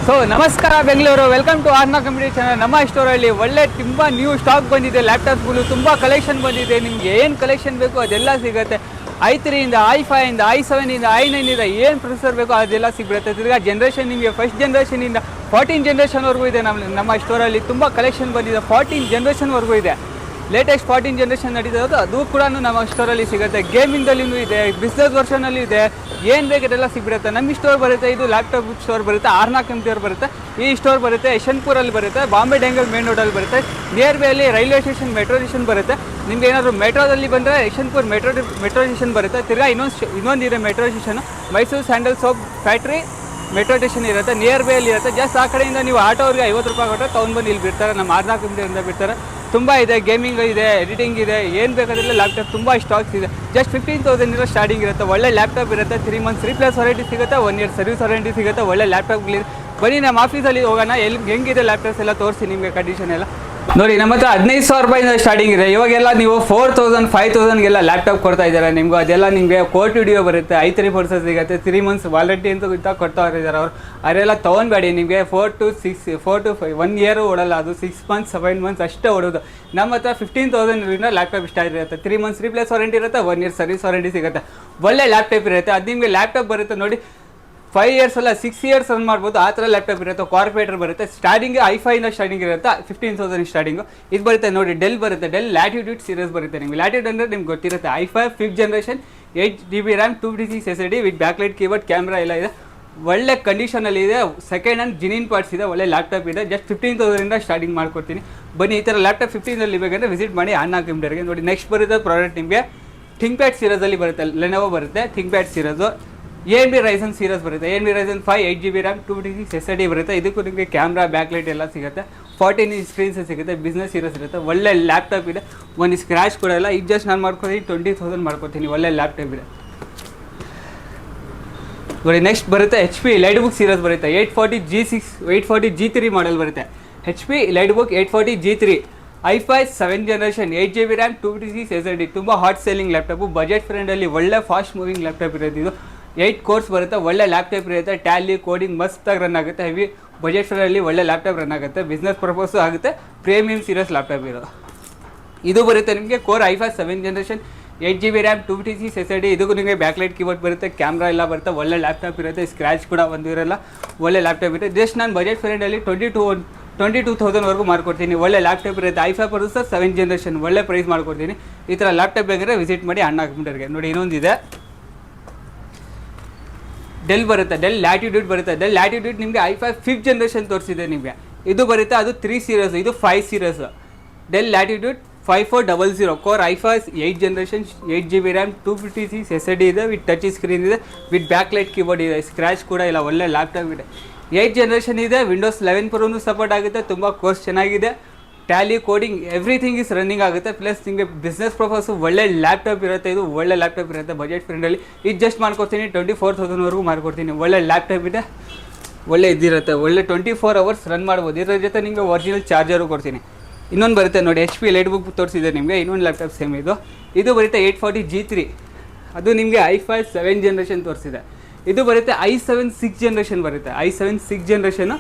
So ನಮಸ್ಕಾರ Bengaluru, welcome to Arna computer channel. ನಮ್ಮ ಸ್ಟೋರಲ್ಲಿ ಒಳ್ಳೆ ತುಂಬ ನ್ಯೂ ಸ್ಟಾಕ್ ಬಂದಿದೆ, ಲ್ಯಾಪ್ಟಾಪ್ಗಳು ತುಂಬ ಕಲೆಕ್ಷನ್ ಬಂದಿದೆ. ನಿಮಗೆ ಏನು ಕಲೆಕ್ಷನ್ ಬೇಕು ಅದೆಲ್ಲ ಸಿಗುತ್ತೆ. i3 ಇಂದ i5 ಇಂದ i7 ಇಂದ i9 ಇಂದ ಏನು ಪ್ರೊಸೆಸರ್ ಬೇಕೋ ಅದೆಲ್ಲ ಸಿಗ್ಬಿಡುತ್ತೆ. ತಿರ್ಗಾ ಜನ್ರೇಷನ್ ನಿಮಗೆ ಫಸ್ಟ್ ಜನ್ರೇಷನಿಂದ 14 ಜನ್ರೇಷನ್ವರೆಗೂ ಇದೆ. ನಮ್ಮ ಸ್ಟೋರಲ್ಲಿ ತುಂಬ ಕಲೆಕ್ಷನ್ ಬಂದಿದೆ. 14 ಜನ್ರೇಷನ್ವರೆಗೂ ಇದೆ. ಲೇಟೆಸ್ಟ್ 14 ಜನ್ರೇಷನ್ ನಡೀತದೆ, ಅದು ಕೂಡ ನಮ್ಮ ಸ್ಟೋರಲ್ಲಿ ಸಿಗುತ್ತೆ. ಗೇಮಿಂಗ್ದಲ್ಲಿಯೂ ಇದೆ, ಬಿಸ್ನೆಸ್ ವರ್ಷನಲ್ಲಿ ಇದೆ, ಏನು ಬೇಕಿದೆಲ್ಲ ಸಿಗ್ಬಿಡುತ್ತೆ. ನಮ್ಮ ಸ್ಟೋರ್ ಬರುತ್ತೆ, ಇದು ಲ್ಯಾಪ್ಟಾಪ್ ಸ್ಟೋರ್ ಬರುತ್ತೆ, ಆರ್ನಾ ಕಂಪ್ಯೂಟರ್ ಬರುತ್ತೆ. ಈ ಸ್ಟೋರ್ ಬರುತ್ತೆ ಯಶವಂತಪುರಲ್ಲಿ ಬರುತ್ತೆ, ಬಾಂಬೆ ಡೆಂಗಲ್ ಮೇನ್ ರೋಡಲ್ಲಿ ಬರುತ್ತೆ. ನಿಯರ್ ಬೈ ಅಲ್ಲಿ ರೈಲ್ವೆ ಸ್ಟೇಷನ್ ಮೆಟ್ರೋ ಸ್ಟೇಷನ್ ಬರುತ್ತೆ. ನಿಮ್ಗೆ ಏನಾದರೂ ಮೆಟ್ರೋದಲ್ಲಿ ಬಂದರೆ ಯಶವಂತಪುರ ಮೆಟ್ರೋ ಸ್ಟೇಷನ್ ಬರುತ್ತೆ. ತಿರ್ಗಾ ಇನ್ನೊಂದಿದೆ metro station, Mysuru sandal soap factory metro station ಇರುತ್ತೆ, ನಿಯರ್ ಬೈ ಅಲ್ಲಿ ಇರುತ್ತೆ. ಜಸ್ಟ್ ಆ ಕಡೆಯಿಂದ ನೀವು ಆಟೋವ್ರಿಗೆ 50 ರೂಪಾಯಿ ಕೊಟ್ಟರೆ ತೊಗೊಂಡ್ಬಂದು ಇಲ್ಲಿ ಬಿಡ್ತಾರೆ. ನಮ್ಮ ಆರ್ನಾ ಕಂಪ್ಯೂಟರಿಂದ ಬಿಡ್ತಾರೆ. ತುಂಬ ಇದೆ, ಗೇಮಿಂಗ್ ಇದೆ, ಎಡಿಟಿಂಗ್ ಇದೆ, ಏನು ಬೇಕಾದ್ರೆಲ್ಲ ಲ್ಯಾಪ್ಟಾಪ್ ತುಂಬ ಸ್ಟಾಕ್ಸ್ ಇದೆ. ಜಸ್ಟ್ 15,000 ಸ್ಟಾರ್ಟಿಂಗ್ ಇರುತ್ತೆ. ಒಳ್ಳೆ ಲ್ಯಾಪ್ಟಾಪ್ ಇರುತ್ತೆ. 3 ಮಂತ್ಸ್ ರೀಪ್ಲೇಸ್ ವಾರಂಟಿ ಸಿಗುತ್ತೆ, 1 ಇಯರ್ ಸರ್ವಿಸ್ ವಾರಂಟಿ ಸಿಗುತ್ತೆ. ಒಳ್ಳೆ ಲ್ಯಾಪ್ಟಾಪ್ಗಳಿದೆ. ಬನ್ನಿ ನಮ್ಮ ಆಫೀಸಲ್ಲಿ ಹೋಗೋಣ, ಹೆಂಗಿದೆ ಲ್ಯಾಪ್ಟಾಪ್ಸ್ ಎಲ್ಲ ತೋರಿಸಿ ನಿಮಗೆ ಕಂಡೀಷನ್ ಎಲ್ಲ. ನೋಡಿ, ನಮ್ಮ ಹತ್ರ 15,000 ರೂಪಾಯಿಂದ ಸ್ಟಾರ್ಟಿಂಗ್ ಇದೆ. ಇವಾಗೆಲ್ಲ ನೀವು 4,000 5,000ಗೆಲ್ಲ ಲ್ಯಾಪ್ಟಾಪ್ ಕೊಡ್ತಾ ಇದ್ದಾರೆ ನಿಮ್ಗೆ. ಅದೆಲ್ಲ ನಿಮಗೆ ಕೋರ್ಟ್ ವಿಡಿಯೋ ಬರುತ್ತೆ, i3 ಪ್ರೊಸೆಸರ್ ಸಿಗುತ್ತೆ, 3 ಮಂತ್ಸ್ ವಾರಂಟಿ ಅಂತ ಕೊಡ್ತಾ ಇದ್ದಾರೆ ಅವರು. ಅದೆಲ್ಲ ತೊಗೊಂಡ್ಬೇಡಿ. ನಿಮಗೆ 4 to 5 1 ಇಯರ್ ಓಡಲ್ಲ, ಅದು 6 ಮಂತ್ಸ್ 7 ಮಂತ್ಸ್ ಅಷ್ಟೇ ಓಡೋದು. ನಮ್ಮ ಹತ್ರ 15,000 ಲ್ಯಾಪ್ಟಾಪ್ ಸ್ಟಾರ್ಟ್ ಇರುತ್ತೆ. 3 ಮಂತ್ಸ್ ರೀಪ್ಲೇಸ್ ವಾರಂಟಿ ಇರುತ್ತೆ, 1 ಇಯರ್ ಸರ್ವಿಸ್ ವಾರಂಟಿ ಸಿಗುತ್ತೆ. ಒಳ್ಳೆ ಲ್ಯಾಪ್ಟಾಪ್ ಇರುತ್ತೆ. ಅದು ನಿಮಗೆ ಲ್ಯಾಪ್ಟಾಪ್ ಬರುತ್ತೆ ನೋಡಿ, 5 ಇಯರ್ಸ್ ಅಲ್ಲ 6 ಇಯರ್ಸ್ ರನ್ ಮಾಡ್ಬೋದು, ಆ ಥರ ಲ್ಯಾಪ್ಟಾಪ್ ಇರುತ್ತೆ. ಕಾರ್ಪೊರೇಟರ್ ಬರುತ್ತೆ. ಸ್ಟಾರ್ಟಿಂಗ್ i5 ಸ್ಟಾರ್ಟಿಂಗ್ ಇರುತ್ತೆ, 15,000 ಸ್ಟಾರ್ಟಿಂಗು. ಇದು ಬರುತ್ತೆ ನೋಡಿ, ಡೆಲ್ ಬರುತ್ತೆ. ಡೆಲ್ ಲ್ಯಾಟಿಟ್ಯೂಡ್ ಸೀರೀಸ್ ಬರುತ್ತೆ. ನಿಮಗೆ ಲ್ಯಾಟಿಟ್ಯೂಡ್ ಅಂದರೆ ನಿಮ್ಗೆ ಗೊತ್ತಿರುತ್ತೆ. i5 5th generation, 8GB RAM, 256 SSD with backlight keyboard, camera ಎಲ್ಲ ಇದೆ. ಒಳ್ಳೆ ಕಂಡೀಷನಲ್ಲಿ ಇದೆ. ಸೆಕೆಂಡ್ ಹ್ಯಾಂಡ್ ಜಿನಿನ್ ಪಾರ್ಟ್ಸ್ ಇದೆ. ಒಳ್ಳೆ ಲ್ಯಾಪ್ಟಾಪ್ ಇದೆ. ಜಸ್ಟ್ 15,000 ಸ್ಟಾರ್ಟಿಂಗ್ ಮಾಡ್ಕೊಡ್ತೀನಿ. ಬನ್ನಿ, ಈ ಥರ ಲ್ಯಾಪ್ಟಾಪ್ 15,000 ಬೇಕಂದರೆ ವಿಸಿಟ್ ಮಾಡಿ ಆರ್ನಾ ಕಂಪ್ಯೂಟರ್ಗೆ. ನೋಡಿ, ನೆಕ್ಸ್ಟ್ ಬರುತ್ತೆ ಪ್ರಾಡಕ್ಟ್ ನಿಮಗೆ ಥಿಂಕ್ಪ್ಯಾಡ್ ಸೀರೀಸಲ್ಲಿ ಬರುತ್ತೆ. ಲೆನೋವೋ ಬರುತ್ತೆ ಥಿಂಕ್ಪ್ಯಾಡ್ ಸೀರೀಸು. AMD Ryzen ಸೀರೀಸ್ ಬರುತ್ತೆ. AMD Ryzen 5 8GB RAM 256 SSD ಬರುತ್ತೆ. ಇದಕ್ಕೂ ನಿಮಗೆ ಕ್ಯಾಮ್ರಾ ಬ್ಯಾಕ್ಲೈಟ್ ಎಲ್ಲ ಸಿಗುತ್ತೆ. 14 ಇಂಚ್ ಸ್ಕ್ರೀನ್ಸ್ ಸಿಗುತ್ತೆ. ಬಿಸ್ನೆಸ್ ಸೀರೀಸ್ ಇರುತ್ತೆ. ಒಳ್ಳೆ ಲ್ಯಾಪ್ಟಾಪ್ ಇದೆ. ಒಂದು ಸ್ಕ್ರ್ಯಾಚ್ ಕೂಡ ಇಲ್ಲ. ಈಗ ಜಸ್ಟ್ ನಾನು ಮಾಡ್ಕೊತೀನಿ 20,000 ಮಾಡ್ಕೊತೀನಿ. ಒಳ್ಳೆ ಲ್ಯಾಪ್ಟಾಪ್ ಇದೆ. ನೋಡಿ, ನೆಕ್ಸ್ಟ್ ಬರುತ್ತೆ HP ಲೈಟ್ಬುಕ್ ಸೀರೀಸ್ ಬರುತ್ತೆ. 840 G3 ಮಾಡೆಲ್ ಬರುತ್ತೆ. HP ಲೈಟ್ಬುಕ್ 840 G3 i5 7th generation, 8GB RAM 256 SSD. ತುಂಬ ಹಾಟ್ ಸೆಲ್ಲಿಂಗ್ ಲ್ಯಾಪ್ಟಾಪು. ಬಜೆಟ್ ಫ್ರೆಂಡಲ್ಲಿ ಒಳ್ಳೆ ಫಾಸ್ಟ್ ಮೂವಿಂಗ್ ಲ್ಯಾಪ್ಟಾಪ್ ಇರುತ್ತೆ. ಇದು 8 ಕೋರ್ಸ್ ಬರುತ್ತೆ. ಒಳ್ಳೆ ಲ್ಯಾಪ್ಟಾಪ್ ಇರುತ್ತೆ. ಟ್ಯಾಲಿ ಕೋಡಿಂಗ್ ಮಸ್ತಾಗಿ ರನ್ ಆಗುತ್ತೆ. ಹೆವಿ ಬಜೆಟ್ ಫ್ರೆಂಡಲ್ಲಿ ಒಳ್ಳೆ ಲ್ಯಾಪ್ಟಾಪ್ ರನ್ ಆಗುತ್ತೆ. ಬಿಸ್ನೆಸ್ ಪರ್ಪಸ್ಸು ಆಗುತ್ತೆ. ಪ್ರೀಮಿಯಮ್ ಸೀರೀಸ್ ಲ್ಯಾಪ್ಟಾಪ್ ಇರೋದು. ಇದು ಬರುತ್ತೆ ನಿಮಗೆ core i5 7th generation, 8GB RAM 256 SSD. ಇದಕ್ಕೂ ನಿಮಗೆ ಬ್ಯಾಕ್ಲೈಟ್ ಕೀಬೋರ್ಡ್ ಬರುತ್ತೆ, ಕ್ಯಾಮ್ರಾ ಎಲ್ಲ ಬರುತ್ತೆ. ಒಳ್ಳೆ ಲ್ಯಾಪ್ಟಾಪ್ ಇರುತ್ತೆ. ಸ್ಕ್ರ್ಯಾಚ್ ಕೂಡ ಒಂದು ಇರಲ್ಲ. ಒಳ್ಳೆ ಲ್ಯಾಪ್ಟಾಪ್ ಇರುತ್ತೆ. ಜಸ್ಟ್ ನಾನು ಬಜೆಟ್ ಫ್ರೆಂಡಲ್ಲಿ 22,000ವರೆಗೂ ಮಾಡ್ಕೊಡ್ತೀನಿ. ಒಳ್ಳೆ ಲ್ಯಾಪ್ಟಾಪ್ ಇರುತ್ತೆ. i5 processor 7th generation. ಒಳ್ಳೆ ಪ್ರೈಸ್ ಮಾಡ್ಕೊಡ್ತೀನಿ. ಈ ಥರ ಲ್ಯಾಪ್ಟಾಪ್ ಬೇಕಾದ್ರೆ ವಿಸಿಟ್ ಮಾಡಿ ಆರ್ನಾ ಕಂಪ್ಯೂಟರ್ಗೆ. ನೋಡಿ, ಇನ್ನೊಂದಿದೆ ಡೆಲ್ ಬರುತ್ತೆ. ಡೆಲ್ ಲ್ಯಾಟಿಟ್ಯೂಡ್ ಬರುತ್ತೆ. ಡೆಲ್ ಲ್ಯಾಟಿಟ್ಯೂಡ್ ನಿಮಗೆ i5 5th ಜನರೇಷನ್ ತೋರಿಸಿದೆ ನಿಮಗೆ. ಇದು ಬರುತ್ತೆ, ಅದು 3 ಸೀರೀಸ್, ಇದು 5 series. Del latitude 5400 core i5 8th generation, 8GB RAM 256 SSD ಇದೆ. ವಿತ್ ಟಚ್ ಸ್ಕ್ರೀನ್ ಇದೆ, ವಿತ್ ಬ್ಯಾಕ್ಲೈಟ್ ಕೀಬೋರ್ಡ್ ಇದೆ. ಸ್ಕ್ರ್ಯಾಚ್ ಕೂಡ ಇಲ್ಲ. ಒಳ್ಳೆ ಲ್ಯಾಪ್ಟಾಪ್ ಇದೆ. 8th ಜನರೇಷನ್ ಇದೆ. ವಿಂಡೋಸ್ 11 Proನು ಸಪೋರ್ಟ್ ಆಗುತ್ತೆ. ತುಂಬ ಕೋರ್ಸ್ ಚೆನ್ನಾಗಿದೆ. Tally coding everything is running ಆಗುತ್ತೆ. ಪ್ಲಸ್ ನಿಮಗೆ ಬಿಸ್ನೆಸ್ ಪರ್ಪಸ್ಸು ಒಳ್ಳೆ ಲ್ಯಾಪ್ಟಾಪ್ ಇರುತ್ತೆ. ಇದು ಒಳ್ಳೆ ಲ್ಯಾಪ್ಟಾಪ್ ಇರುತ್ತೆ ಬಜೆಟ್ ಫ್ರೆಂಡಲ್ಲಿ. ಇದು ಜಸ್ಟ್ ಮಾಡ್ಕೊಡ್ತೀನಿ 24,000ವರೆಗೂ ಮಾಡ್ಕೊಡ್ತೀನಿ. ಒಳ್ಳೆ ಲ್ಯಾಪ್ಟಾಪ್ ಇದೆ. ಒಳ್ಳೆ ಇದಿರುತ್ತೆ. ಒಳ್ಳೆ 24 hours ರನ್ ಮಾಡ್ಬೋದು. ಇದರ ಜೊತೆ ನಿಮಗೆ ಒರಿಜಿನಲ್ ಚಾರ್ಜರು ಕೊಡ್ತೀನಿ. ಇನ್ನೊಂದು ಬರುತ್ತೆ ನೋಡಿ, HP ಲೈಟ್ಬುಕ್ ತೋರಿಸಿದೆ ನಿಮಗೆ. ಇನ್ನೊಂದು ಲ್ಯಾಪ್ಟಾಪ್ ಸೇಮ್ ಇದು ಬರುತ್ತೆ 840 G3. ಅದು ನಿಮಗೆ i5 7th ಜನರೇಷನ್ ತೋರಿಸಿದೆ. ಇದು ಬರುತ್ತೆ i7 6th ಜನರೇಷನ್ ಬರುತ್ತೆ. i7 6th ಜನರೇಷನು,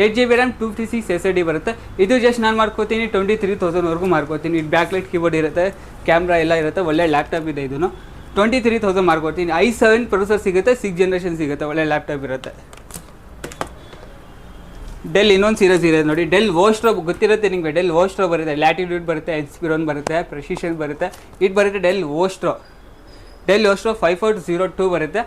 8GB RAM 256 SSD ಬರುತ್ತೆ. ಇದು ಜಸ್ಟ್ ನಾನು ಮಾಡ್ಕೋತೀನಿ 23,000ವರೆಗೂ ಮಾಡ್ಕೋತೀನಿ. ಇದು ಬ್ಯಾಕ್ಲೈಟ್ ಕೀಬೋರ್ಡ್ ಇರುತ್ತೆ, ಕ್ಯಾಮ್ರಾ ಎಲ್ಲ ಇರುತ್ತೆ. ಒಳ್ಳೆ ಲ್ಯಾಪ್ಟಾಪ್ ಇದೆ. ಇದನ್ನು 23,000 ಮಾಡ್ಕೊಡ್ತೀನಿ. i7 ಪ್ರೊಸೆಸರ್ ಸಿಗುತ್ತೆ, 6th ಜನರೇಷನ್ ಸಿಗುತ್ತೆ. ಒಳ್ಳೆ ಲ್ಯಾಪ್ಟಾಪ್ ಇರುತ್ತೆ. ಡೆಲ್ ಇನ್ನೊಂದು ಸೀರೀಸ್ ಇದೆ ನೋಡಿ, ಡೆಲ್ ವೋಸ್ಟ್ರೋ ಗೊತ್ತಿರುತ್ತೆ ನಿಮಗೆ. ಡೆಲ್ ವೋಸ್ಟ್ರೋ ಬರುತ್ತೆ, ಲ್ಯಾಟಿಟ್ಯೂಡ್ ಬರುತ್ತೆ, ಇನ್ಸ್ಪಿರೋನ್ ಬರುತ್ತೆ, ಪ್ರೆಸಿಷನ್ ಬರುತ್ತೆ. ಇದು ಬರುತ್ತೆ ಡೆಲ್ ವೋಸ್ಟ್ರೋ 5402 ಬರುತ್ತೆ.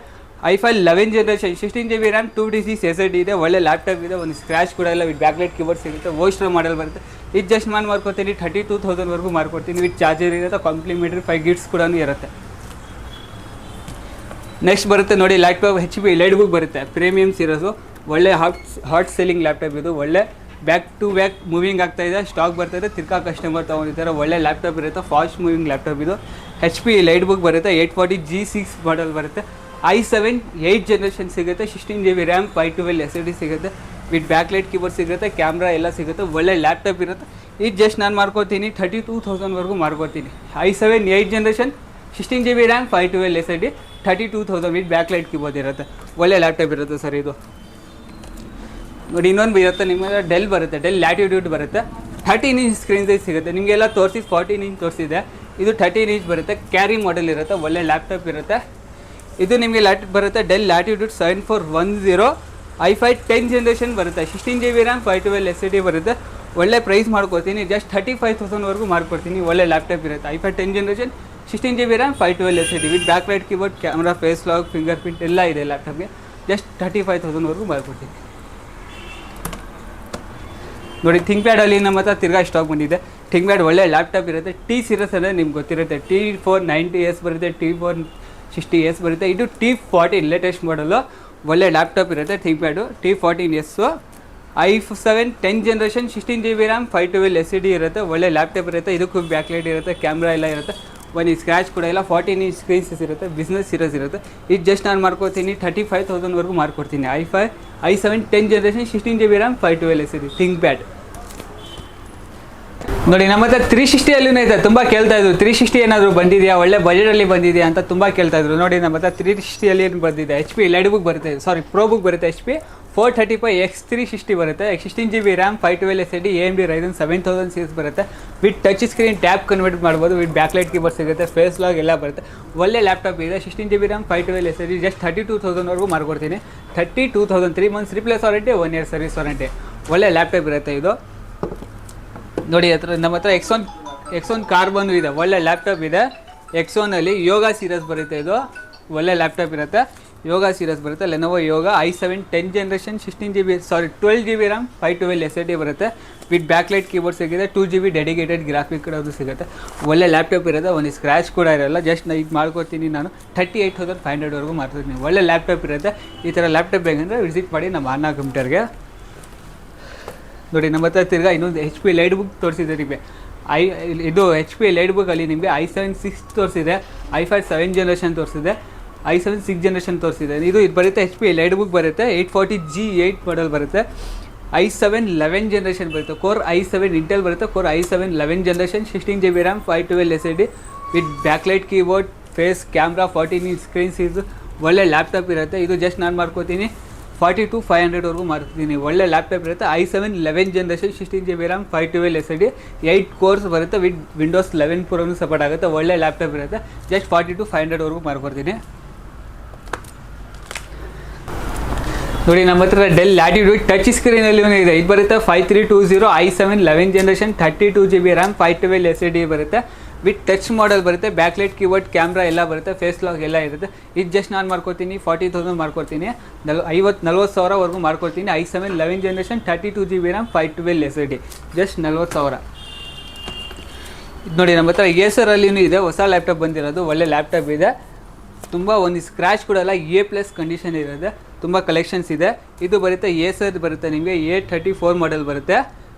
i5 11th generation, 16GB RAM 256 SSD ಇದೆ. ಒಳ್ಳೆ ಲ್ಯಾಪ್ಟಾಪ್ ಇದೆ. ಒಂದು ಸ್ಕ್ರ್ಯಾಚ್ ಕೂಡ ಇಲ್ಲ. ವಿತ್ ಬ್ಯಾಕ್ಲೈಟ್ ಕೀಬೋರ್ಡ್ ಸಿಗುತ್ತೆ. ವೋಸ್ಟ್ರೋ ಮಾಡೆಲ್ ಬರುತ್ತೆ. ಇದು ಜಸ್ಟ್ ನಾನು ಮಾಡ್ಕೊತೀನಿ 32,000ವರೆಗೂ ಮಾಡ್ಕೊಡ್ತೀನಿ. ವಿತ್ ಚಾರ್ಜರ್ ಇರುತ್ತೆ, ಕಾಂಪ್ಲಿಮೆಂಟ್ರಿ 5 ಗಿಟ್ಸ್ ಕೂಡ ಇರುತ್ತೆ. ನೆಕ್ಸ್ಟ್ ಬರುತ್ತೆ ನೋಡಿ, ಲ್ಯಾಪ್ಟಾಪ್ HP ಲೈಟ್ಬುಕ್ ಬರುತ್ತೆ. Premium series. ಒಳ್ಳೆ ಹಾಟ್ ಸೆಲ್ಲಿಂಗ್ ಲ್ಯಾಪ್ಟಾಪ್ ಇದು. ಒಳ್ಳೆ ಬ್ಯಾಕ್ ಟು ಬ್ಯಾಕ್ ಮೂವಿಂಗ್ ಆಗ್ತಾಯಿದೆ. ಸ್ಟಾಕ್ ಬರ್ತಾಯಿದೆ. ತಿರ್ಗಾ ಕಸ್ಟಮರ್ ತೊಗೊಂಡಿದ್ದಾರೆ. ಒಳ್ಳೆ ಲ್ಯಾಪ್ಟಾಪ್ ಇರುತ್ತೆ. ಫಾಸ್ಟ್ ಮೂವಿಂಗ್ ಲ್ಯಾಪ್ಟಾಪ್ ಇದು. HP ಲೈಟ್ಬುಕ್ ಬರುತ್ತೆ. 840 G6 ಮಾಡೆಲ್ ಬರುತ್ತೆ. i7 8th ಜನರೇಷನ್ ಸಿಗುತ್ತೆ. 16GB RAM 512 SSD ಸಿಗುತ್ತೆ. ವಿತ್ ಬ್ಯಾಕ್ಲೈಟ್ ಕೀಬೋರ್ಡ್ ಸಿಗುತ್ತೆ, ಕ್ಯಾಮ್ರಾ ಎಲ್ಲ ಸಿಗುತ್ತೆ. ಒಳ್ಳೆ ಲ್ಯಾಪ್ಟಾಪ್ ಇರುತ್ತೆ. ಇದು ಜಸ್ಟ್ ನಾನು ಮಾಡ್ಕೊತೀನಿ 32,000ವರೆಗೂ ಮಾಡ್ಕೊತೀನಿ. i7 8th generation, 16GB RAM 512 SSD, 32,000 with backlight keyboard ಇರುತ್ತೆ. ಒಳ್ಳೆ ಲ್ಯಾಪ್ಟಾಪ್ ಇರುತ್ತೆ ಸರ್ ಇದು. ನೋಡಿ ಇನ್ನೊಂದು ಇರುತ್ತೆ ನಿಮಗೆ ಡೆಲ್ ಬರುತ್ತೆ, ಡೆಲ್ ಲ್ಯಾಟಿಟ್ಯೂಡ್ ಬರುತ್ತೆ. 13 ಇಂಚ್ ಸ್ಕ್ರೀನ್ ಸೈಜ್ ಸಿಗುತ್ತೆ. ನಿಮಗೆಲ್ಲ ತೋರಿಸಿ 14 ಇಂಚ್ ತೋರಿಸಿದೆ, ಇದು 13 ಇಂಚ್ ಬರುತ್ತೆ. ಕ್ಯಾರಿ ಮಾಡೆಲ್ ಇರುತ್ತೆ, ಒಳ್ಳೆ ಲ್ಯಾಪ್ಟಾಪ್ ಇರುತ್ತೆ. ಇದು ನಿಮಗೆ ಬರುತ್ತೆ ಡೆಲ್ ಲ್ಯಾಟಿಟ್ಯೂಡ್ 7410 i5 10 ಜನರೇಷನ್ ಬರುತ್ತೆ. 16 GB ರ್ಯಾಮ್ 512 SSD ಬರುತ್ತೆ. ಒಳ್ಳೆ ಪ್ರೈಸ್ ಮಾಡ್ಕೊಡ್ತೀನಿ, ಜಸ್ಟ್ 35,000ವರೆಗೂ ಮಾಡ್ಕೊಡ್ತೀನಿ. ಒಳ್ಳೆ ಲ್ಯಾಪ್ಟಾಪ್ ಇರುತ್ತೆ. i5 10 generation 16 GB RAM 512 SSD with back light keyboard, camera, face lock, fingerprint ಎಲ್ಲ ಇದೆ ಲ್ಯಾಪ್ಟಾಪ್ಗೆ. ಜಸ್ಟ್ 35,000ವರೆಗೂ ಮಾಡ್ಕೊಡ್ತೀನಿ. ನೋಡಿ ಥಿಂಕ್ಪ್ಯಾಡಲ್ಲಿ ನಮ್ಮ ಹತ್ರ ತಿರ್ಗಾ ಸ್ಟಾಕ್ ಬಂದಿದೆ. ಥಿಂಕ್ಪ್ಯಾಡ್ ಒಳ್ಳೆ ಲ್ಯಾಪ್ಟಾಪ್ ಇರುತ್ತೆ. ಟಿ ಸೀರೀಸ್ ಅಂದರೆ ನಿಮ್ಗೆ ಗೊತ್ತಿರುತ್ತೆ, T490S ಬರುತ್ತೆ, T460S ಬರುತ್ತೆ. ಇದು T14 ಲೇಟೆಸ್ಟ್ ಮಾಡಲು ಒಳ್ಳೆ ಲ್ಯಾಪ್ಟಾಪ್ ಇರುತ್ತೆ. ಥಿಂಕ್ಪ್ಯಾಡು T14S i7 10 generation 16 GB RAM 512 SSD ಇರುತ್ತೆ. ಒಳ್ಳೆ ಲ್ಯಾಪ್ಟಾಪ್ ಇರುತ್ತೆ. ಇದಕ್ಕೂ ಬ್ಯಾಕ್ ಲೈಟ್ ಇರುತ್ತೆ, ಕ್ಯಾಮ್ರಾ ಎಲ್ಲ ಇರುತ್ತೆ. ಒಂದು ಸ್ಕ್ರ್ಯಾಚ್ ಕೂಡ ಇಲ್ಲ. 14 ಇಂಚ್ ಸ್ಕ್ರೀನ್ಸ್ ಇರುತ್ತೆ, ಬಿಸ್ನೆಸ್ ಸೀರೀಸ್ ಇರುತ್ತೆ. ಇದು ಜಸ್ಟ್ ನಾನು ಮಾಡ್ಕೊತೀನಿ 35,000ವರೆಗೂ ಮಾಡ್ಕೊಡ್ತೀನಿ. i7 10 generation 16 GB RAM 512 SSD ಥಿಂಕ್ಪ್ಯಾಡ್. ನೋಡಿ ನಮ್ಮ ಹತ್ರ 360 ಇದೆ. ತುಂಬ ಕೇಳ್ತಾ ಇದ್ರು 360 ಏನಾದರೂ ಬಂದಿದೆಯಾ, ಒಳ್ಳೆ ಬಜೆಟಲ್ಲಿ ಬಂದಿದೆಯಾ ಅಂತ ತುಂಬ ಕೇಳ್ತಾ ಇದ್ರು. ನೋಡಿ ನಮ್ಮ ಹತ್ರ 360 ಏನು ಬಂದಿದೆ, HP ಲೈಟ್ ಬುಕ್ ಬರುತ್ತೆ, ಸಾರಿ ಪ್ರೋ ಬುಕ್ ಬರುತ್ತೆ. HP 435X 360 ಬರುತ್ತೆ. 16 GB RAM 512 SSD AMD Ryzen 7000 series ಬರುತ್ತೆ. With touch screen tab convert ಮಾಡ್ಬೋದು, ವಿತ್ ಬ್ಯಾಕ್ ಲೈಟ್ ಕೀಬೋರ್ಡ್ ಸಿಗುತ್ತೆ, ಫೇಸ್ ಲಾಗ್ ಎಲ್ಲ ಬರುತ್ತೆ. ಒಳ್ಳೆ ಲ್ಯಾಪ್ಟಾಪ್ ಇದೆ. 16 GB ರ್ಯಾಮ್ 512 SSD ಜಸ್ಟ್ 32,000ವರೆಗೂ ಮಾಡ್ಕೊಡ್ತೀನಿ. 32,000 3 months replace warranty, 1 year service warranty. ಒಳ್ಳೆ ಲ್ಯಾಪ್ಟಾಪ್ ಇರುತ್ತೆ ಇದು. ನೋಡಿ ನಮ್ಮ ಹತ್ರ X1 ಕಾರ್ಬನ್ ಇದೆ, ಒಳ್ಳೆ ಲ್ಯಾಪ್ಟಾಪ್ ಇದೆ. X1ಅಲ್ಲಿ ಯೋಗ ಸೀರೀಸ್ ಬರುತ್ತೆ. ಇದು ಒಳ್ಳೆ ಲ್ಯಾಪ್ಟಾಪ್ ಇರುತ್ತೆ. ಯೋಗ ಸೀರೀಸ್ ಬರುತ್ತೆ, ಲೆನೋವೋ ಯೋಗ i7 10 generation 12 GB RAM 512 SSD ಬರುತ್ತೆ. ವಿತ್ ಬ್ಯಾಕ್ ಲೈಟ್ ಕೀಬೋರ್ಡ್ ಸಿಗುತ್ತೆ. 2 GB ಡೆಡಿಕೇಟೆಡ್ ಗ್ರಾಫಿಕ್ ಕೂಡ ಅದು ಸಿಗುತ್ತೆ. ಒಳ್ಳೆ ಲ್ಯಾಪ್ಟಾಪ್ ಇರುತ್ತೆ, ಒಂದು ಸ್ಕ್ರ್ಯಾಚ್ ಕೂಡ ಇರೋಲ್ಲ. ಜಸ್ಟ್ ಇದು ಮಾಡ್ಕೊಡ್ತೀನಿ ನಾನು 38,500ವರೆಗೂ ಮಾಡ್ತೀನಿ. ಒಳ್ಳೆ ಲ್ಯಾಪ್ಟಾಪ್ ಇರುತ್ತೆ. ಈ ಥರ ಲ್ಯಾಪ್ಟಾಪ್ ಬೇಕಂದರೆ ವಿಸಿಟ್ ಮಾಡಿ ನಮ್ಮ ಅನ್ನ ಕಂಪ್ಯೂಟರ್ಗೆ. ನೋಡಿ ನಮ್ಮ ಹತ್ರ ತಿರ್ಗಾ ಇನ್ನೊಂದು HP ಲೈಟ್ ಬುಕ್ ತೋರಿಸಿದೆ ನಿಮಗೆ. ಇದು HP ಲೈಟ್ ಬುಕ್ಕಲ್ಲಿ ನಿಮಗೆ i7 6 ತೋರಿಸಿದೆ, i5 7 ಜನರೇಷನ್ ತೋರಿಸಿದೆ, i7 6 ಜನರೇಷನ್ ತೋರಿಸಿದೆ. ಇದು ಬರುತ್ತೆ HP ಲೈಟ್ ಬುಕ್ ಬರುತ್ತೆ. 840G8 ಮಾಡೆಲ್ ಬರುತ್ತೆ. i7 11 ಜನರೇಷನ್ ಬರುತ್ತೆ. ಕೋರ್ i7 ಇಂಟೆಲ್ ಬರುತ್ತೆ. Core i7 11 generation 16 GB RAM 512 SSD with back light keyboard, face, camera, 14 inch screens. ಇದು ಒಳ್ಳೆ ಲ್ಯಾಪ್ಟಾಪ್ ಇರುತ್ತೆ. ಇದು ಜಸ್ಟ್ ನಾನು ಮಾಡ್ಕೋತೀನಿ 42,500ವರೆಗೂ ಮಾಡ್ತೀನಿ. ಒಳ್ಳೆ ಲ್ಯಾಪ್ಟಾಪ್ ಇರುತ್ತೆ. i7 11 generation 16 GB RAM 512 SSD 8 course ಬರುತ್ತೆ. ವಿತ್ ವಿಂಡೋಸ್ 11 ಪ್ರೋನು ಸಪೋರ್ಟ್ ಆಗುತ್ತೆ. ಒಳ್ಳೆ ಲ್ಯಾಪ್ಟಾಪ್ ಇರುತ್ತೆ. ಜಸ್ಟ್ 42,500ವರೆಗೂ ಮಾಡ್ಕೊಡ್ತೀನಿ. ನೋಡಿ ನಮ್ಮ ಹತ್ರ ಡೆಲ್ ಲ್ಯಾಟಿಟ್ಯೂಡ್ ಟಚ್ ಸ್ಕ್ರೀನಲ್ಲಿ ಇದೆ. ಇದು ಬರುತ್ತೆ 5320 i7 11 generation 32 GB RAM 512 SSD ಬರುತ್ತೆ. ವಿತ್ ಟಚ್ ಮಾಡೆಲ್ ಬರುತ್ತೆ. ಬ್ಯಾಕ್ ಲೈಟ್ ಕೀಬೋರ್ಡ್, ಕ್ಯಾಮ್ರಾ ಎಲ್ಲ ಬರುತ್ತೆ, ಫೇಸ್ ಲಾಕ್ ಎಲ್ಲ ಇರುತ್ತೆ. ಇದು ಜಸ್ಟ್ ನಾನು ಮಾಡ್ಕೊತೀನಿ 40,000 ಮಾಡ್ಕೊಡ್ತೀನಿ. 40,000ವರೆಗೂ ಮಾಡ್ಕೊಡ್ತೀನಿ. i7 11 generation 32 GB RAM 512 SSD just 40,000. ಇದು ನೋಡಿ ನಮ್ಮ ಹತ್ರ ಏಸರಲ್ಲಿನೂ ಇದೆ, ಹೊಸ ಲ್ಯಾಪ್ಟಾಪ್ ಬಂದಿರೋದು. ಒಳ್ಳೆ ಲ್ಯಾಪ್ಟಾಪ್ ಇದೆ. ತುಂಬ ಒಂದು ಸ್ಕ್ರ್ಯಾಚ್ ಕೂಡ ಎಲ್ಲ A+ ಕಂಡೀಷನ್ ಇರೋದು. ತುಂಬ ಕಲೆಕ್ಷನ್ಸ್ ಇದೆ. ಇದು ಬರುತ್ತೆ ಏಸರ್ ಬರುತ್ತೆ ನಿಮಗೆ A34 ಮಾಡೆಲ್ ಬರುತ್ತೆ.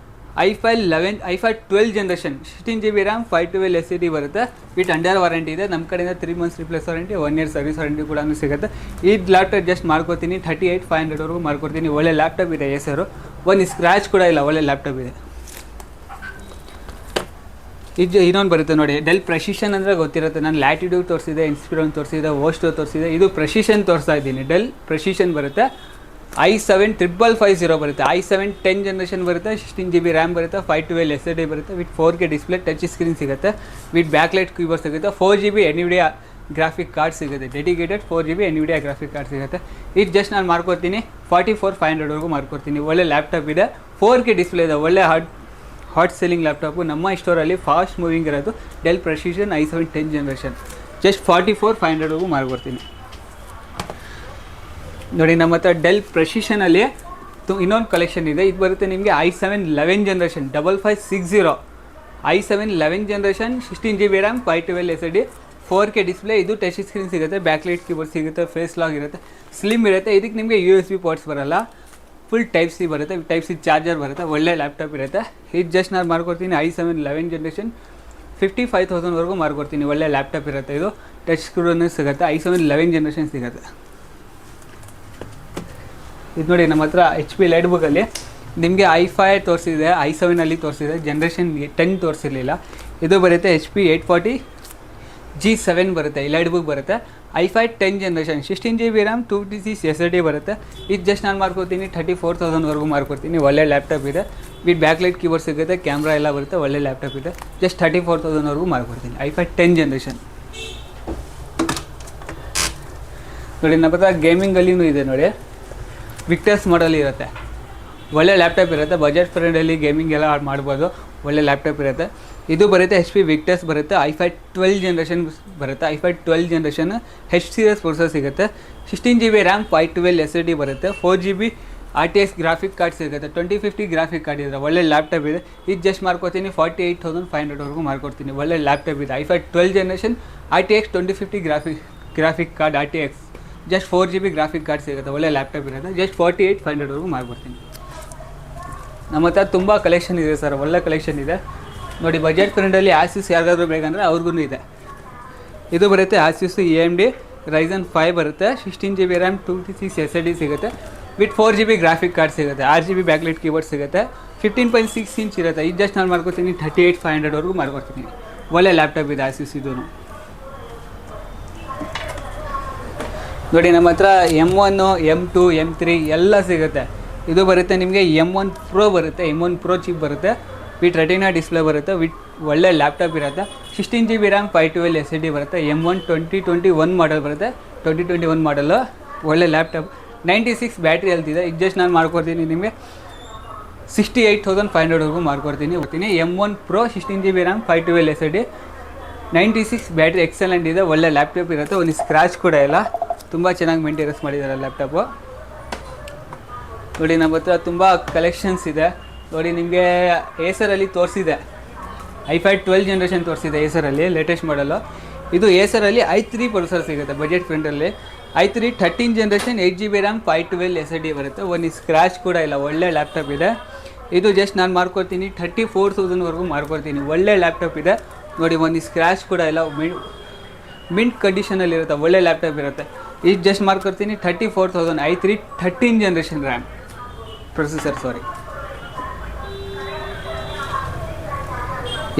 i5 12 generation 16 GB RAM 512 SSD ಬರುತ್ತೆ. ವಿತ್ ಅಂಡರ್ ವಾರಂಟಿ ಇದೆ. ನಮ್ಮ ಕಡೆಯಿಂದ 3 months replace warranty, 1 year service warranty ಕೂಡ ಸಿಗುತ್ತೆ. ಈ ಲ್ಯಾಪ್ಟಾಪ್ ಜಸ್ಟ್ ಮಾಡ್ಕೊತೀನಿ 38,500ವರೆಗೂ ಮಾಡ್ಕೊಡ್ತೀನಿ. ಒಳ್ಳೆ ಲ್ಯಾಪ್ಟಾಪ್ ಇದೆ ಏಸರು. ಒಂದು ಸ್ಕ್ರ್ಯಾಚ್ ಕೂಡ ಇಲ್ಲ, ಒಳ್ಳೆ ಲ್ಯಾಪ್ಟಾಪ್ ಇದೆ. ಇದು ಇನ್ನೊಂದು ಬರುತ್ತೆ ನೋಡಿ, ಡೆಲ್ ಪ್ರೆಸಿಷನ್ ಅಂದರೆ ಗೊತ್ತಿರುತ್ತೆ. ನಾನು ಲ್ಯಾಟಿಟ್ಯೂಡ್ ತೋರಿಸಿದೆ, ಇನ್ಸ್ಪಿರೋನ್ ತೋರಿಸಿದೆ, ಓಸ್ಟೋ ತೋರಿಸಿದೆ. ಇದು ಪ್ರೆಸಿಷನ್ ತೋರಿಸ್ತಾ ಇದ್ದೀನಿ. ಡೆಲ್ ಪ್ರೆಸಿಷನ್ ಬರುತ್ತೆ. i7 5550 ಬರುತ್ತೆ. i7 10 ಜನರೇಷನ್ ಬರುತ್ತೆ. 16 GB ರ್ಯಾಮ್ ಬರುತ್ತೆ. 512 SSD ಬರುತ್ತೆ. With 4K display, touch screen ಸಿಗುತ್ತೆ. ವಿತ್ ಬ್ಯಾಕ್ ಲೈಟ್ ಕೀಬೋರ್ಡ್ ಸಿಗುತ್ತೆ. 4 GB NVIDIA ಗ್ರಾಫಿಕ್ ಕಾರ್ಡ್ ಸಿಗುತ್ತೆ. Dedicated 4 GB NVIDIA graphic card ಸಿಗುತ್ತೆ. ಇದು ಜಸ್ಟ್ ನಾನು ಮಾಡ್ಕೊಡ್ತೀನಿ 44,500ವರೆಗೂ ಮಾಡ್ಕೊಡ್ತೀನಿ. ಒಳ್ಳೆ ಲ್ಯಾಪ್ಟಾಪ್ ಇದೆ. 4K ಡಿಸ್ಪ್ಲೇ ಇದೆ. ಒಳ್ಳೆ ಹಾಟ್ ಸೆಲ್ಲಿಂಗ್ ಲ್ಯಾಪ್ಟಾಪು. ನಮ್ಮ ಸ್ಟೋರಲ್ಲಿ ಫಾಸ್ಟ್ ಮೂವಿಂಗ್ ಇರೋದು Dell precision i7 10 generation just 44,500ವರೆಗೂ ಮಾಡ್ಕೊಡ್ತೀನಿ. ನೋಡಿ ನಮ್ಮ ಹತ್ರ ಡೆಲ್ ಪ್ರೆಸಿಷನಲ್ಲಿ ಇನ್ನೊಂದು ಕಲೆಕ್ಷನ್ ಇದೆ. ಇದು ಬರುತ್ತೆ ನಿಮಗೆ i7 11 generation 5560 i7 11 generation 16 GB RAM 512 SSD 4K display. ಇದು ಟಚ್ ಸ್ಕ್ರೀನ್ ಸಿಗುತ್ತೆ, ಬ್ಯಾಕ್ ಲೈಟ್ ಕೀಬೋರ್ಡ್ ಸಿಗುತ್ತೆ, ಫೇಸ್ ಲಾಗ್ ಇರುತ್ತೆ, ಸ್ಲಿಮ್ ಇರುತ್ತೆ. ಇದಕ್ಕೆ ನಿಮಗೆ USB ಪೋರ್ಟ್ಸ್ ಬರಲ್ಲ, ಫುಲ್ ಟೈಪ್ ಸಿ ಬರುತ್ತೆ, ಟೈಪ್ ಸಿ ಚಾರ್ಜರ್ ಬರುತ್ತೆ. ಒಳ್ಳೆ ಲ್ಯಾಪ್ಟಾಪ್ ಇರುತ್ತೆ. ಇದು ಜಸ್ಟ್ ನಾನು ಮಾಡ್ಕೊಡ್ತೀನಿ i7 11 ಜನರೇಷನ್ 55,000ವರೆಗೂ ಮಾಡ್ಕೊಡ್ತೀನಿ. ಒಳ್ಳೆ ಲ್ಯಾಪ್ಟಾಪ್ ಇರುತ್ತೆ. ಇದು ಟಚ್ ಸ್ಕ್ರೀನ್ ಸಿಗುತ್ತೆ. i7 11 ಜನರೇಷನ್ ಸಿಗುತ್ತೆ. ಇದು ನೋಡಿ ನಮ್ಮ ಹತ್ರ HP ಲೈಟ್ ಬುಕ್ಕಲ್ಲಿ ನಿಮಗೆ i5 ತೋರಿಸಿದೆ, i7ಅಲ್ಲಿ ತೋರಿಸಿದೆ, ಜನರೇಷನ್ 10 ತೋರಿಸಿರಲಿಲ್ಲ. ಇದು ಬರುತ್ತೆ HP 840G7 ಬರುತ್ತೆ. ಈ ಲೈಟ್ ಬುಕ್ ಬರುತ್ತೆ. i5 10 generation 16GB RAM 256 SSD ಬರುತ್ತೆ. ಇದು ಜಸ್ಟ್ ನಾನು ಮಾಡ್ಕೊತೀನಿ 34,000ವರೆಗೂ ಮಾಡ್ಕೊಡ್ತೀನಿ. ಒಳ್ಳೆ ಲ್ಯಾಪ್ಟಾಪ್ ಇದೆ, ವಿತ್ ಬ್ಯಾಕ್ಲೈಟ್ ಕೀಬೋರ್ಡ್ ಸಿಗುತ್ತೆ, ಕ್ಯಾಮ್ರಾ ಎಲ್ಲ ಬರುತ್ತೆ, ಒಳ್ಳೆ ಲ್ಯಾಪ್ಟಾಪ್ ಇದೆ. ಜಸ್ಟ್ 34,000ವರೆಗೂ ಮಾಡ್ಕೊಡ್ತೀನಿ. i5 10 ಜನರೇಷನ್ ನೋಡಿ. ನಮ್ಮ ಹತ್ರ ಗೇಮಿಂಗಲ್ಲಿನೂ ಇದೆ ನೋಡಿ, ವಿಕ್ಟರ್ಸ್ ಮಾಡಲ್ ಇರುತ್ತೆ, ಒಳ್ಳೆ ಲ್ಯಾಪ್ಟಾಪ್ ಇರುತ್ತೆ. ಬಜೆಟ್ ಫ್ರೆಂಡಲ್ಲಿ ಗೇಮಿಂಗ್ ಎಲ್ಲ ಮಾಡ್ಬೋದು, ಒಳ್ಳೆ ಲ್ಯಾಪ್ಟಾಪ್ ಇರುತ್ತೆ. ಇದು ಬರುತ್ತೆ HP ವಿಕ್ಟರ್ಸ್ ಬರುತ್ತೆ. i5 12 ಜನರೇಷನ್ ಬರುತ್ತೆ. i5 12 generation H series processor ಸಿಗುತ್ತೆ. 16GB ರ್ಯಾಮ್ 512 SSD ಬರುತ್ತೆ. 4GB RTX ಗ್ರಾಫಿಕ್ ಕಾರ್ಡ್ ಸಿಗುತ್ತೆ. 2050 ಗ್ರಾಫಿಕ್ ಕಾರ್ಡ್ ಇದೆ, ಒಳ್ಳೆ ಲ್ಯಾಪ್ಟಾಪ್ ಇದೆ. ಇದು ಜಸ್ಟ್ ಮಾಡ್ಕೊತೀನಿ 48,500ವರೆಗೂ ಮಾಡ್ಕೊಡ್ತೀನಿ. ಒಳ್ಳೆ ಲ್ಯಾಪ್ಟಾಪ್ ಇದೆ. i5 12 generation RTX 2050 graphic card RTX just 4GB graphic card ಸಿಗುತ್ತೆ, ಒಳ್ಳೆ ಲ್ಯಾಪ್ಟಾಪ್ ಇರುತ್ತೆ. ಜಸ್ಟ್ 48,500ವರೆಗೂ ಮಾಡ್ಕೊಡ್ತೀನಿ. ನಮ್ಮ ಹತ್ರ ತುಂಬ ಕಲೆಕ್ಷನ್ ಇದೆ ಸರ್, ಒಳ್ಳೆ ಕಲೆಕ್ಷನ್ ಇದೆ ನೋಡಿ. ಬಜೆಟ್ ಫ್ರೆಂಡಲ್ಲಿ ಆಸೂಸ್ ಯಾರಿಗಾದ್ರೂ ಬೇಕಂದರೆ ಅವ್ರಿಗೂ ಇದೆ. ಇದು ಬರುತ್ತೆ ಆಸೂಸ್ AMD Ryzen 5 ಬರುತ್ತೆ. 16GB ರ್ಯಾಮ್ 256 SSD ಸಿಗುತ್ತೆ, ವಿತ್ 4GB ಗ್ರಾಫಿಕ್ ಕಾರ್ಡ್ ಸಿಗುತ್ತೆ. 6GB ಬ್ಯಾಕ್ಲೈಟ್ ಕೀಬೋರ್ಡ್ ಸಿಗುತ್ತೆ. 15.6 ಇಂಚ್ ಇರುತ್ತೆ. ಇದು ಜಸ್ಟ್ ನಾನು ಮಾಡ್ಕೊತೀನಿ 38,500ವರೆಗೂ ಮಾಡ್ಕೊಡ್ತೀನಿ. ಒಳ್ಳೆ ಲ್ಯಾಪ್ಟಾಪ್ ಇದೆ ಆಸೂಸ್ ಇದು ನೋಡಿ. ನಮ್ಮ ಹತ್ರ M1 M2 M3 ಎಲ್ಲ ಸಿಗುತ್ತೆ. ಇದು ಬರುತ್ತೆ ನಿಮಗೆ M1 Pro ಬರುತ್ತೆ, M1 Pro ಚಿಪ್ ಬರುತ್ತೆ, ವಿತ್ ರೆಟಿನಾ ಡಿಸ್ಪ್ಲೇ ಬರುತ್ತೆ, ವಿತ್ ಒಳ್ಳೆ ಲ್ಯಾಪ್ಟಾಪ್ ಇರುತ್ತೆ. 16GB ರ್ಯಾಮ್ 512 SSD ಬರುತ್ತೆ. M1 2021 ಮಾಡಲ್ ಬರುತ್ತೆ, 2021 ಮಾಡಲು, ಒಳ್ಳೆ ಲ್ಯಾಪ್ಟಾಪ್. 96 ಬ್ಯಾಟ್ರಿ ಹೆಲ್ತ್ ಇದೆ. ಇದು ಜಸ್ಟ್ ನಾನು ಮಾಡ್ಕೊಡ್ತೀನಿ ನಿಮಗೆ 68,500ವರೆಗೂ ಮಾಡ್ಕೊಡ್ತೀನಿ. M1 Pro 16GB RAM 512 SSD 96 battery excellent ಇದೆ, ಒಳ್ಳೆ ಲ್ಯಾಪ್ಟಾಪ್ ಇರುತ್ತೆ. ಒಂದು ಸ್ಕ್ರ್ಯಾಚ್ ಕೂಡ ಇಲ್ಲ, ತುಂಬ ಚೆನ್ನಾಗಿ ಮೇಂಟೆನೆನ್ಸ್ ಮಾಡಿದ್ದಾರೆ ಲ್ಯಾಪ್ಟಾಪು ನೋಡಿ. ನಮ್ಮ ಹತ್ರ ತುಂಬ ಕಲೆಕ್ಷನ್ಸ್ ಇದೆ ನೋಡಿ. ನಿಮಗೆ ಏಸರಲ್ಲಿ ತೋರಿಸಿದೆ, i5 12 ಜನರೇಷನ್ ತೋರಿಸಿದೆ ಏಸರಲ್ಲಿ, ಲೇಟೆಸ್ಟ್ ಮಾಡಲು. ಇದು ಏಸರಲ್ಲಿ i3 ಪ್ರೊಸೆಸರ್ ಸಿಗುತ್ತೆ budget friendly. i3 13 generation 8GB RAM 512 SSD ಬರುತ್ತೆ. ಒಂದು ಸ್ಕ್ರ್ಯಾಚ್ ಕೂಡ ಇಲ್ಲ, ಒಳ್ಳೆ ಲ್ಯಾಪ್ಟಾಪ್ ಇದೆ. ಇದು ಜಸ್ಟ್ ನಾನು ಮಾಡ್ಕೊಡ್ತೀನಿ 34,000ವರೆಗೂ ಮಾಡ್ಕೊಡ್ತೀನಿ. ಒಳ್ಳೆ ಲ್ಯಾಪ್ಟಾಪ್ ಇದೆ ನೋಡಿ, ಒಂದು ಸ್ಕ್ರ್ಯಾಚ್ ಕೂಡ ಇಲ್ಲ, ಮಿಂಟ್ ಕಂಡೀಷನಲ್ಲಿರುತ್ತೆ, ಒಳ್ಳೆ ಲ್ಯಾಪ್ಟಾಪ್ ಇರುತ್ತೆ. ಇದು ಜಸ್ಟ್ ಮಾಡ್ಕೊಡ್ತೀನಿ 34,000. i3 13 ಜನರೇಷನ್ ರ್ಯಾಮ್ ಪ್ರೊಸೆಸರ್ ಸಾರಿ.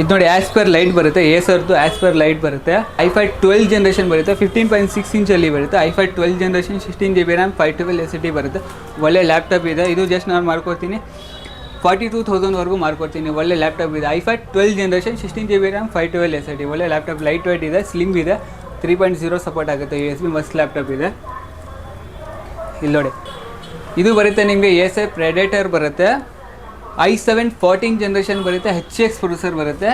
ಇದು ನೋಡಿ ಆಸ್ಪರ್ ಲೈಟ್ ಬರುತ್ತೆ, ಏಸರ್ದು ಆಸ್ಪರ್ ಲೈಟ್ ಬರುತ್ತೆ. i5 12 ಜನರೇಷನ್ ಬರುತ್ತೆ, 15.6 ಇಂಚಲ್ಲಿ ಬರುತ್ತೆ. i5 12 generation 16GB RAM 512 SSD ಬರುತ್ತೆ, ಒಳ್ಳೆ ಲ್ಯಾಪ್ಟಾಪ್ ಇದೆ. ಇದು ಜಸ್ಟ್ ನಾನು ಮಾಡ್ಕೊಡ್ತೀನಿ 42,000ವರೆಗೂ ಮಾಡ್ಕೊಡ್ತೀನಿ. ಒಳ್ಳೆ ಲ್ಯಾಪ್ಟಾಪ್ ಇದೆ. i5 12 generation 16GB RAM 512 SSD ಒಳ್ಳೆ ಲ್ಯಾಪ್ಟಾಪ್, ಲೈಟ್ ವೇಟ್ ಇದೆ, ಸ್ಲಿಮ್ ಇದೆ, 3.0 ಸಪೋರ್ಟ್ ಆಗುತ್ತೆ. USB ಮಸ್ಟ್ ಲ್ಯಾಪ್ಟಾಪ್ ಇದೆ. ಇಲ್ಲಿ ನೋಡಿ, ಇದು ಬರುತ್ತೆ ನಿಮಗೆ Acer Predator ಬರುತ್ತೆ. i7 14 ಜನರೇಷನ್ ಬರುತ್ತೆ, HX ಪ್ರೊಸೆಸರ್ ಬರುತ್ತೆ.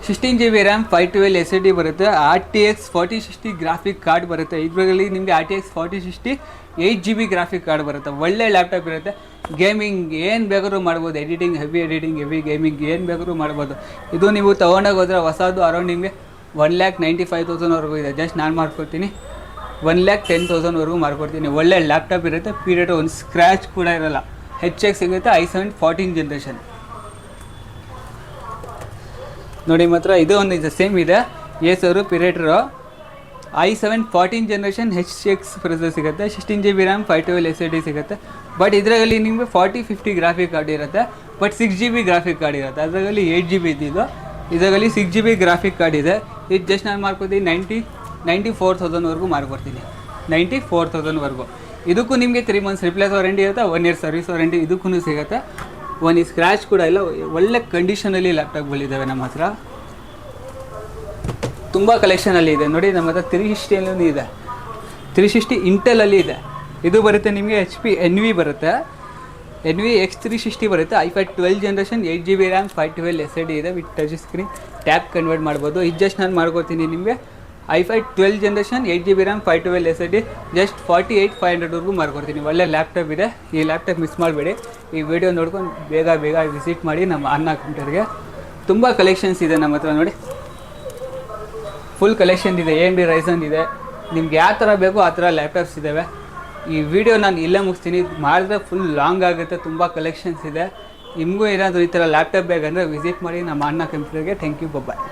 16GB ರ್ಯಾಮ್ 512 SSD ಬರುತ್ತೆ. RTX 4060 ಗ್ರಾಫಿಕ್ ಕಾರ್ಡ್ ಬರುತ್ತೆ. ಇದರಲ್ಲಿ ನಿಮಗೆ RTX 4060 8GB ಗ್ರಾಫಿಕ್ ಕಾರ್ಡ್ ಬರುತ್ತೆ, ಒಳ್ಳೆ ಲ್ಯಾಪ್ಟಾಪ್ ಇರುತ್ತೆ. ಗೇಮಿಂಗ್ ಏನು ಬೇಕಾದ್ರೂ ಮಾಡ್ಬೋದು, ಎಡಿಟಿಂಗ್, ಹೆವಿ ಗೇಮಿಂಗ್ ಏನು ಬೇಕಾದ್ರೂ ಮಾಡ್ಬೋದು. ಇದು ನೀವು ತೊಗೊಂಡಾಗ ಹೋದರೆ ಹೊಸದು ಅರೌಂಡ್ ನಿಮಗೆ 1,95,000ವರೆಗೂ ಇದೆ. ಜಸ್ಟ್ ನಾನು ಮಾಡ್ಕೊಡ್ತೀನಿ 1,10,000ವರೆಗೂ ಮಾಡ್ಕೊಡ್ತೀನಿ. ಒಳ್ಳೆ ಲ್ಯಾಪ್ಟಾಪ್ ಇರುತ್ತೆ, ಪೀರಿಯಡ್ ಒಂದು ಸ್ಕ್ರ್ಯಾಚ್ ಕೂಡ ಇರೋಲ್ಲ. HX ಸಿಗುತ್ತೆ i7 14 ಜನರೇಷನ್ ನೋಡಿ. ಮಾತ್ರ ಇದು ಒಂದು ಸೇಮ್ ಇದೆ, ಏಸರು ಪಿರೇಟ್ರು i7 14 ಜನರೇಷನ್ HX ಪ್ರೊಸೆಸರ್ ಸಿಗುತ್ತೆ. 16GB ರ್ಯಾಮ್ 512 SSD ಸಿಗುತ್ತೆ. ಬಟ್ ಇದರಲ್ಲಿ ನಿಮಗೆ 4050 ಗ್ರಾಫಿಕ್ ಕಾರ್ಡ್ ಇರುತ್ತೆ, ಬಟ್ 6GB ಗ್ರಾಫಿಕ್ ಕಾರ್ಡ್ ಇರುತ್ತೆ. ಅದರಲ್ಲಿ 8GB ಇದ್ದಿದ್ದು, ಇದರಲ್ಲಿ 6GB ಗ್ರಾಫಿಕ್ ಕಾರ್ಡ್ ಇದೆ. ಇದು ಜಸ್ಟ್ ನಾನು ಮಾಡ್ಕೊತೀನಿ 94,000ವರೆಗೂ ಮಾಡ್ಕೊಡ್ತೀನಿ. 94,000ವರೆಗೂ. ಇದಕ್ಕೂ ನಿಮಗೆ 3 months ರಿಪ್ಲೇಸ್ ವಾರಂಟಿ ಇರುತ್ತೆ, 1 year ಸರ್ವಿಸ್ ವಾರಂಟಿ ಇದಕ್ಕೂ ಸಿಗುತ್ತೆ. ಒಂದು ಸ್ಕ್ರ್ಯಾಚ್ ಕೂಡ ಇಲ್ಲ, ಒಳ್ಳೆ ಕಂಡೀಷನಲ್ಲಿ ಲ್ಯಾಪ್ಟಾಪ್ಗಳಿದ್ದಾವೆ ನಮ್ಮ ಹತ್ರ. ತುಂಬ ಕಲೆಕ್ಷನಲ್ಲಿ ಇದೆ ನೋಡಿ. ನಮ್ಮ ಹತ್ರ 360 ಇದೆ, 360 ಇಂಟೆಲಲ್ಲಿ ಇದೆ. ಇದು ಬರುತ್ತೆ ನಿಮಗೆ HP NV ಬರುತ್ತೆ, NV X360 ಬರುತ್ತೆ. i5 12 generation 8GB RAM 512 SSD ಇದೆ, with touch screen, tap convert ಮಾಡ್ಬೋದು. ಇದು ಜಸ್ಟ್ ನಾನು ಮಾಡ್ಕೊತೀನಿ ನಿಮಗೆ i5 12 generation 8GB RAM 512 SSD just 48,500ವರೆಗೂ ಮಾಡ್ಕೊಡ್ತೀನಿ. ಒಳ್ಳೆ ಲ್ಯಾಪ್ಟಾಪ್ ಇದೆ. ಈ ಲ್ಯಾಪ್ಟಾಪ್ ಮಿಸ್ ಮಾಡಬೇಡಿ. ಈ ವಿಡಿಯೋ ನೋಡ್ಕೊಂಡು ಬೇಗ ವಿಸಿಟ್ ಮಾಡಿ ನಮ್ಮ ಅನ್ನ ಕಂಪ್ಯೂಟರ್ಗೆ. ತುಂಬ ಕಲೆಕ್ಷನ್ಸ್ ಇದೆ ನಮ್ಮ ಹತ್ರ ನೋಡಿ, ಫುಲ್ ಕಲೆಕ್ಷನ್ ಇದೆ. AMD Ryzen ಇದೆ, ನಿಮ್ಗೆ ಯಾವ ಥರ ಬೇಕೋ ಆ ಥರ ಲ್ಯಾಪ್ಟಾಪ್ಸ್ ಇದ್ದಾವೆ. ಈ ವಿಡಿಯೋ ನಾನು ಇಲ್ಲೇ ಮುಗಿಸ್ತೀನಿ, ಮಾಡಿದ್ರೆ ಫುಲ್ ಲಾಂಗ್ ಆಗುತ್ತೆ. ತುಂಬ ಕಲೆಕ್ಷನ್ಸ್ ಇದೆ. ನಿಮಗೂ ಏನಾದರೂ ಈ ಥರ ಲ್ಯಾಪ್ಟಾಪ್ ಬೇಕಂದರೆ ವಿಸಿಟ್ ಮಾಡಿ ನಮ್ಮ ಅನ್ನ ಕಂಪ್ಯೂಟರ್ಗೆ. Thank you, bye.